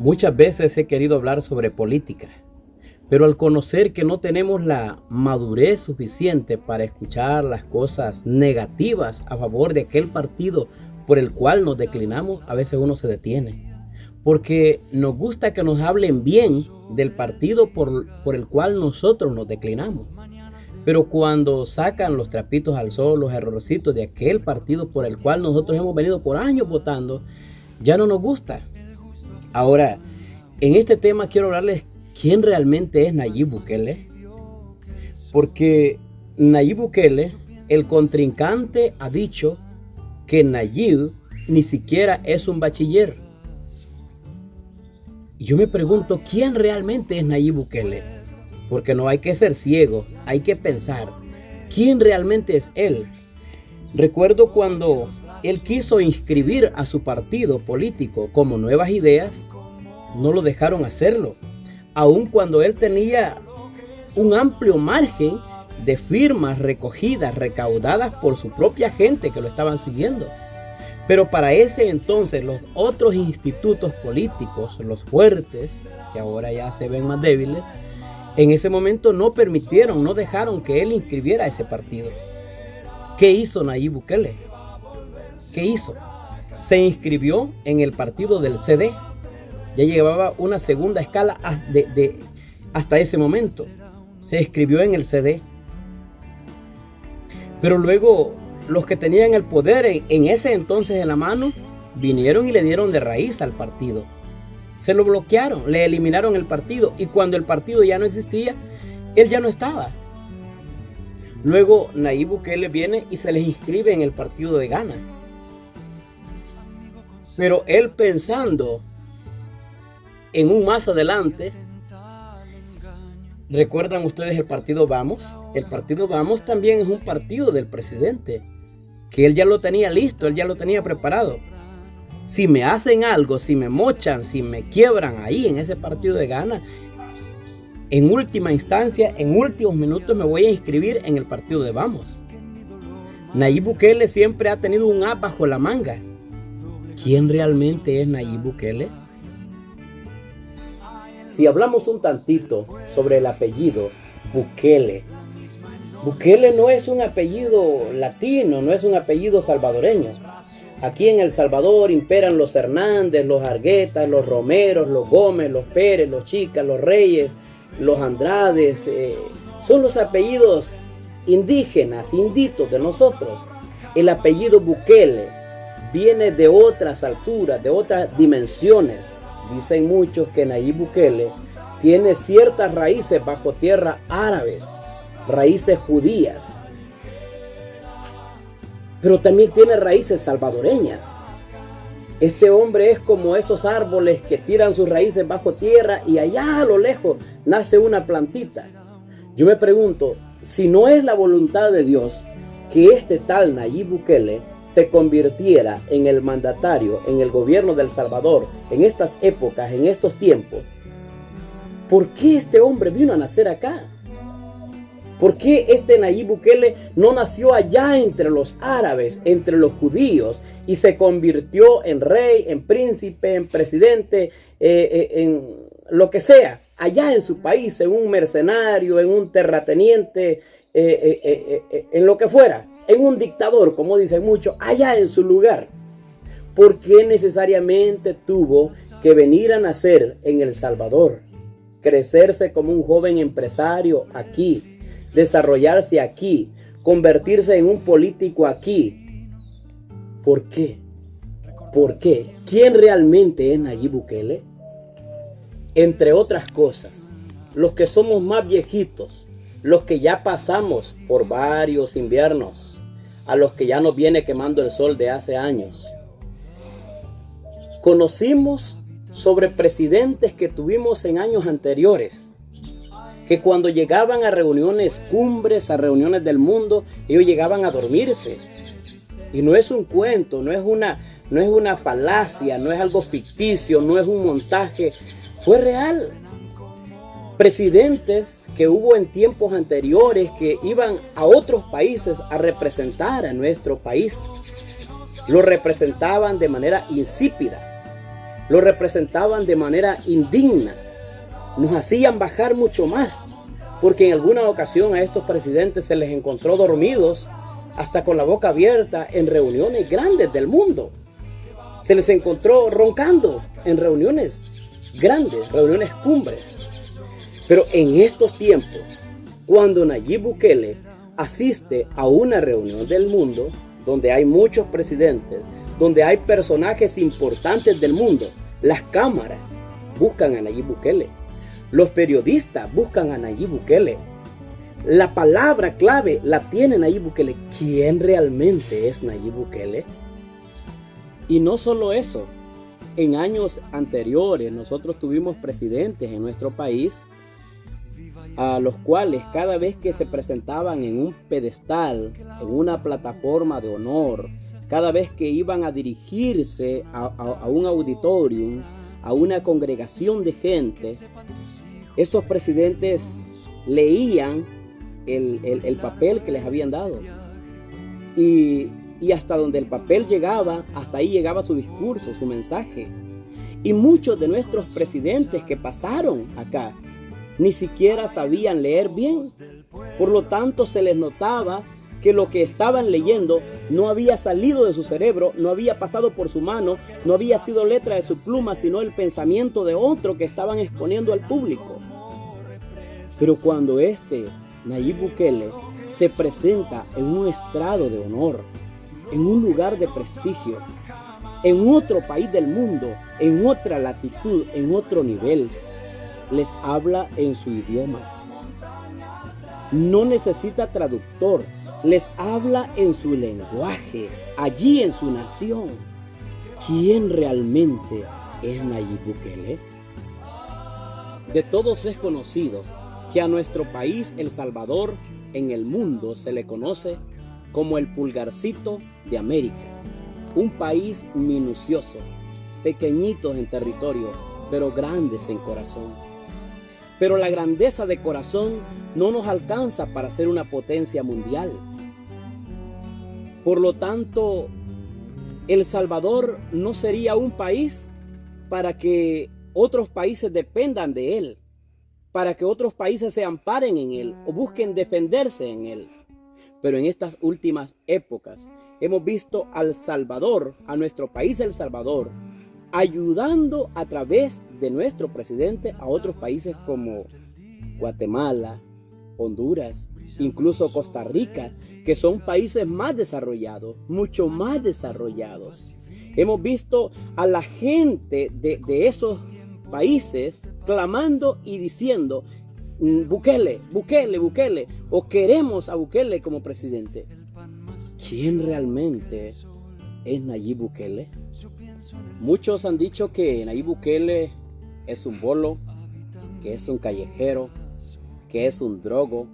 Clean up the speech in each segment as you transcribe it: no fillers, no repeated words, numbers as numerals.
Muchas veces he querido hablar sobre política, pero al conocer que no tenemos la madurez suficiente para escuchar las cosas negativas a favor de aquel partido por el cual nos declinamos, a veces uno se detiene. Porque nos gusta que nos hablen bien del partido por el cual nosotros nos declinamos. Pero cuando sacan los trapitos al sol, los errorcitos de aquel partido por el cual nosotros hemos venido por años votando, ya no nos gusta. Ahora, en este tema quiero hablarles quién realmente es Nayib Bukele. Porque Nayib Bukele, el contrincante, ha dicho que Nayib ni siquiera es un bachiller. Y yo me pregunto, ¿quién realmente es Nayib Bukele? Porque no hay que ser ciego, hay que pensar, ¿quién realmente es él? Recuerdo cuando él quiso inscribir a su partido político como Nuevas Ideas, no lo dejaron hacerlo, aun cuando él tenía un amplio margen de firmas recogidas, recaudadas por su propia gente que lo estaban siguiendo. Pero para ese entonces los otros institutos políticos, los fuertes, que ahora ya se ven más débiles, en ese momento no permitieron, no dejaron que él inscribiera a ese partido. ¿Qué hizo Nayib Bukele? ¿Qué hizo? Se inscribió en el partido del CD. Ya llevaba una segunda escala hasta ese momento. Se inscribió en el CD. Pero luego los que tenían el poder en ese entonces en la mano vinieron y le dieron de raíz al partido. Se lo bloquearon, le eliminaron el partido, y cuando el partido ya no existía, él ya no estaba. Luego Nayib Bukele viene y se les inscribe en el partido de Ghana. Pero él, pensando en un más adelante, ¿recuerdan ustedes el partido Vamos? El partido Vamos también es un partido del presidente, que él ya lo tenía listo, él ya lo tenía preparado. Si me hacen algo, si me mochan, si me quiebran ahí en ese partido de Ghana, en última instancia, en últimos minutos me voy a inscribir en el partido de Vamos. Nayib Bukele siempre ha tenido un as bajo la manga. ¿Quién realmente es Nayib Bukele? Si hablamos un tantito sobre el apellido Bukele, Bukele no es un apellido latino, no es un apellido salvadoreño. Aquí en El Salvador imperan los Hernández, los Arguetas, los Romeros, los Gómez, los Pérez, los Chicas, los Reyes, los Andrades. Son los apellidos indígenas, inditos de nosotros. El apellido Bukele viene de otras alturas, de otras dimensiones. Dicen muchos que Nayib Bukele tiene ciertas raíces bajo tierra árabes, raíces judías, pero también tiene raíces salvadoreñas. Este hombre es como esos árboles que tiran sus raíces bajo tierra y allá a lo lejos nace una plantita. Yo me pregunto, si no es la voluntad de Dios que este tal Nayib Bukele se convirtiera en el mandatario, en el gobierno de El Salvador, en estas épocas, en estos tiempos, ¿por qué este hombre vino a nacer acá? ¿Por qué este Nayib Bukele no nació allá entre los árabes, entre los judíos, y se convirtió en rey, en príncipe, en presidente, en lo que sea, allá en su país, en un mercenario, en un terrateniente, en lo que fuera, en un dictador, como dicen muchos, allá en su lugar? ¿Por qué necesariamente tuvo que venir a nacer en El Salvador, crecerse como un joven empresario aquí, desarrollarse aquí, convertirse en un político aquí? ¿Por qué? ¿Por qué? ¿Quién realmente es Nayib Bukele? Entre otras cosas, los que somos más viejitos, los que ya pasamos por varios inviernos, a los que ya nos viene quemando el sol de hace años, conocimos sobre presidentes que tuvimos en años anteriores, que cuando llegaban a reuniones cumbres, a reuniones del mundo, ellos llegaban a dormirse. Y no es un cuento, no es una falacia, no es algo ficticio, no es un montaje, fue real. Presidentes que hubo en tiempos anteriores que iban a otros países a representar a nuestro país, lo representaban de manera insípida. lo representaban de manera indigna. Nos hacían bajar mucho más, porque en alguna ocasión a estos presidentes se les encontró dormidos, hasta con la boca abierta, en reuniones grandes del mundo. Se les encontró roncando en reuniones grandes, reuniones cumbres. Pero en estos tiempos, cuando Nayib Bukele asiste a una reunión del mundo, donde hay muchos presidentes, donde hay personajes importantes del mundo, las cámaras buscan a Nayib Bukele, los periodistas buscan a Nayib Bukele, la palabra clave la tiene Nayib Bukele. ¿Quién realmente es Nayib Bukele? Y no solo eso, en años anteriores nosotros tuvimos presidentes en nuestro país a los cuales cada vez que se presentaban en un pedestal, en una plataforma de honor, cada vez que iban a dirigirse a un auditorium, a una congregación de gente, estos presidentes leían el papel que les habían dado. Y hasta donde el papel llegaba, hasta ahí llegaba su discurso, su mensaje. Y muchos de nuestros presidentes que pasaron acá ni siquiera sabían leer bien. Por lo tanto, se les notaba que lo que estaban leyendo no había salido de su cerebro, no había pasado por su mano, no había sido letra de su pluma, sino el pensamiento de otro que estaban exponiendo al público. Pero cuando Nayib Bukele se presenta en un estrado de honor, en un lugar de prestigio, en otro país del mundo, en otra latitud, en otro nivel, les habla en su idioma. No necesita traductor, les habla en su lenguaje, allí en su nación. ¿Quién realmente es Nayib Bukele? De todos es conocido que a nuestro país, El Salvador, en el mundo se le conoce como el pulgarcito de América. Un país minucioso, pequeñitos en territorio, pero grandes en corazón. Pero la grandeza de corazón no nos alcanza para ser una potencia mundial. Por lo tanto, El Salvador no sería un país para que otros países dependan de él, para que otros países se amparen en él o busquen defenderse en él. Pero en estas últimas épocas hemos visto al Salvador, a nuestro país El Salvador, ayudando a través de nuestro presidente a otros países como Guatemala, Honduras, incluso Costa Rica, que son países más desarrollados, mucho más desarrollados. Hemos visto a la gente de esos países clamando y diciendo: Bukele, Bukele, Bukele, o queremos a Bukele como presidente. ¿Quién realmente es Nayib Bukele? Muchos han dicho que Nayib Bukele es un bolo, que es un callejero, que es un drogo,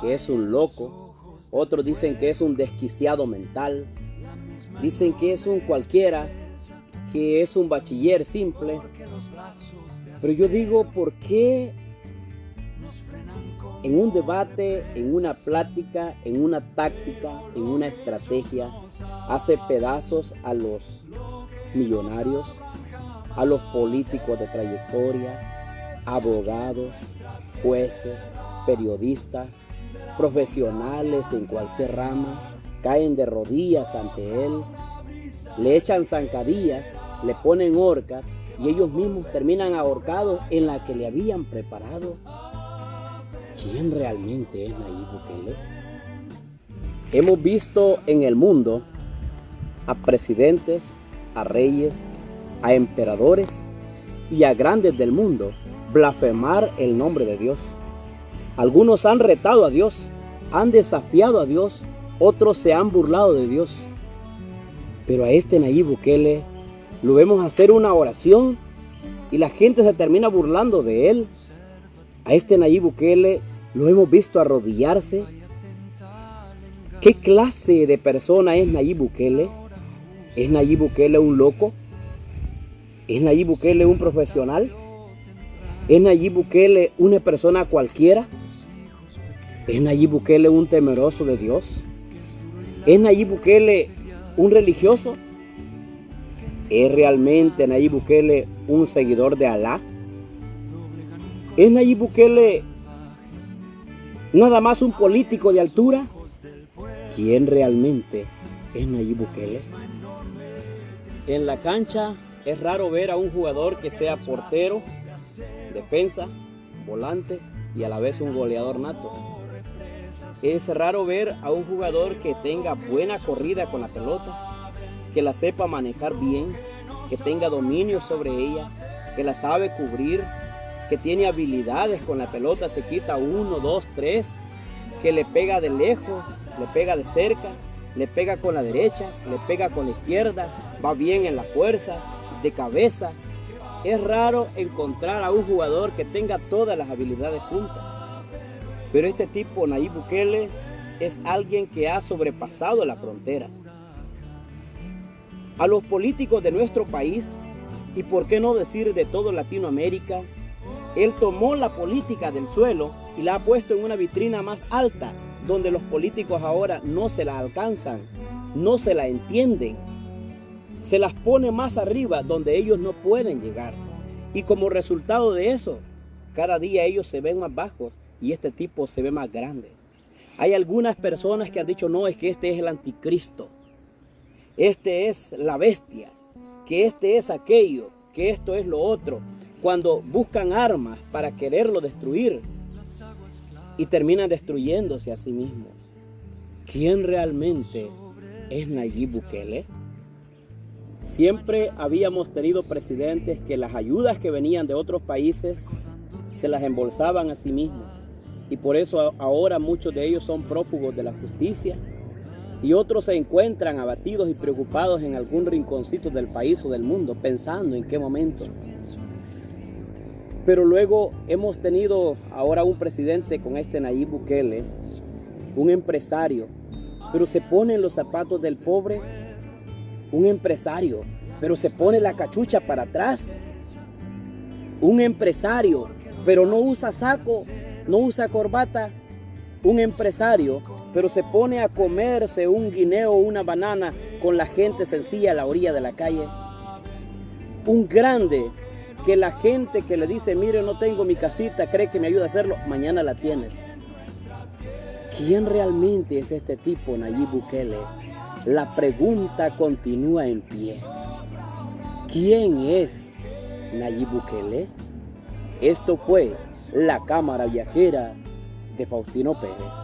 que es un loco. Otros dicen que es un desquiciado mental. Dicen que es un cualquiera, que es un bachiller simple. Pero yo digo, ¿por qué en un debate, en una plática, en una táctica, en una estrategia, hace pedazos a los millonarios, a los políticos de trayectoria, abogados, jueces, periodistas, profesionales en cualquier rama, caen de rodillas ante él, le echan zancadillas, le ponen horcas y ellos mismos terminan ahorcados en la que le habían preparado? ¿Quién realmente es Nayib Bukele? Hemos visto en el mundo a presidentes, a reyes, a emperadores y a grandes del mundo blasfemar el nombre de Dios. Algunos han retado a Dios, han desafiado a Dios, otros se han burlado de Dios. Pero a Nayib Bukele lo vemos hacer una oración y la gente se termina burlando de él. A Nayib Bukele lo hemos visto arrodillarse. ¿Qué clase de persona es Nayib Bukele? ¿Es Nayib Bukele un loco? ¿Es Nayib Bukele un profesional? ¿Es Nayib Bukele una persona cualquiera? ¿Es Nayib Bukele un temeroso de Dios? ¿Es Nayib Bukele un religioso? ¿Es realmente Nayib Bukele un seguidor de Alá? ¿Es Nayib Bukele nada más un político de altura? ¿Quién realmente es Nayib Bukele? En la cancha es raro ver a un jugador que sea portero, defensa, volante y a la vez un goleador nato. Es raro ver a un jugador que tenga buena corrida con la pelota, que la sepa manejar bien, que tenga dominio sobre ella, que la sabe cubrir, que tiene habilidades con la pelota, se quita 1, 2, 3, que le pega de lejos, le pega de cerca, le pega con la derecha, le pega con la izquierda, va bien en la fuerza, de cabeza. Es raro encontrar a un jugador que tenga todas las habilidades juntas. Pero este tipo, Nayib Bukele, es alguien que ha sobrepasado las fronteras. A los políticos de nuestro país, y por qué no decir de toda Latinoamérica, él tomó la política del suelo y la ha puesto en una vitrina más alta, donde los políticos ahora no se la alcanzan, no se la entienden. Se las pone más arriba donde ellos no pueden llegar. Y como resultado de eso, cada día ellos se ven más bajos y este tipo se ve más grande. Hay algunas personas que han dicho, no, es que este es el anticristo. Este es la bestia, que este es aquello, que esto es lo otro. Cuando buscan armas para quererlo destruir y terminan destruyéndose a sí mismos. ¿Quién realmente es Nayib Bukele? Siempre habíamos tenido presidentes que las ayudas que venían de otros países se las embolsaban a sí mismos. Y por eso ahora muchos de ellos son prófugos de la justicia. Y otros se encuentran abatidos y preocupados en algún rinconcito del país o del mundo, pensando en qué momento. Pero luego hemos tenido ahora un presidente con este Nayib Bukele, un empresario, pero se pone en los zapatos del pobre, un empresario, pero se pone la cachucha para atrás, un empresario, pero no usa saco, no usa corbata, un empresario, pero se pone a comerse un guineo o una banana con la gente sencilla a la orilla de la calle. Un grande que la gente que le dice, mire, no tengo mi casita, cree que me ayuda a hacerlo, mañana la tienes. ¿Quién realmente es este tipo, Nayib Bukele? La pregunta continúa en pie. ¿Quién es Nayib Bukele? Esto fue La Cámara Viajera de Faustino Pérez.